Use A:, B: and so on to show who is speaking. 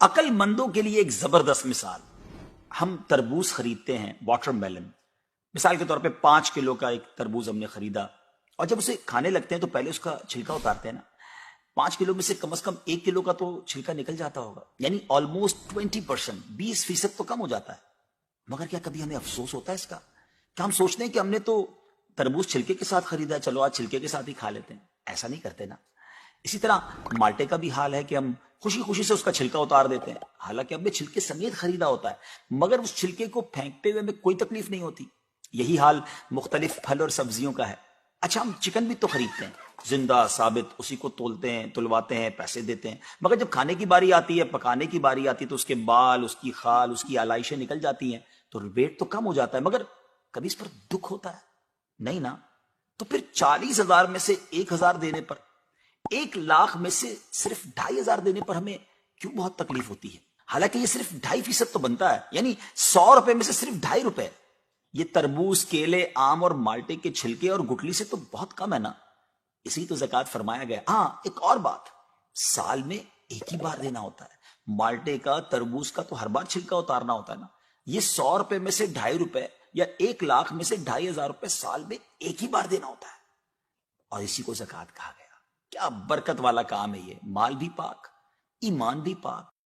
A: عقل مندوں کے لیے ایک زبردست مثال. ہم تربوز خریدتے ہیں، واٹر میلن. مثال کے طور پہ 5 کلو کا ایک تربوز ہم نے خریدا، اور جب اسے کھانے لگتے ہیں تو پہلے اس کا چھلکا اتارتے ہیں نا. 5 کلو میں سے کم از کم 1 کلو کا تو چھلکا نکل جاتا ہوگا، یعنی آلموسٹ 20%، 20% تو کم ہو جاتا ہے. مگر کیا کبھی ہمیں افسوس ہوتا ہے اس کا؟ کیا ہم سوچتے ہیں کہ ہم نے تو تربوز چھلکے کے ساتھ خریدا ہے، چلو آج چھلکے کے ساتھ ہی کھا لیتے ہیں؟ ایسا نہیں کرتے نا. اسی طرح مالٹے کا بھی حال ہے کہ ہم خوشی خوشی سے اس کا چھلکا اتار دیتے ہیں، حالانکہ ہم نے چھلکے سمیت خریدا ہوتا ہے، مگر اس چھلکے کو پھینکتے ہوئے ہمیں کوئی تکلیف نہیں ہوتی. یہی حال مختلف پھل اور سبزیوں کا ہے. اچھا، ہم چکن بھی تو خریدتے ہیں، زندہ ثابت، اسی کو تولتے ہیں، تلواتے ہیں، پیسے دیتے ہیں، مگر جب کھانے کی باری آتی ہے، پکانے کی باری آتی ہے، تو اس کے بال، اس کی خال، اس کی آلائشیں نکل جاتی ہیں، تو ویٹ تو کم ہو جاتا ہے، مگر کبھی اس پر دکھ ہوتا ہے؟ نہیں نا. تو پھر 40,000 میں سے 1,000 دینے پر، 1,00,000 میں سے صرف 2,500 دینے پر ہمیں کیوں بہت تکلیف ہوتی ہے؟ حالانکہ یہ صرف 2.5% تو بنتا ہے، یعنی 100 روپے میں سے صرف 2.5 روپے. یہ تربوز، کیلے، آم اور مالٹے کے چھلکے اور گٹلی سے تو بہت کم ہے نا. اسی تو زکوٰۃ فرمایا گیا. ہاں، ایک اور بات، سال میں ایک ہی بار دینا ہوتا ہے. مالٹے کا، تربوز کا تو ہر بار چھلکا اتارنا ہوتا ہے نا. یہ 100 روپے میں سے 2.5 روپے یا 1,00,000 میں سے 2,500 روپے سال میں ایک ہی بار دینا ہوتا ہے، اور اسی کو زکوٰۃ کہا گیا. کیا برکت والا کام ہے یہ. مال بھی پاک، ایمان بھی پاک،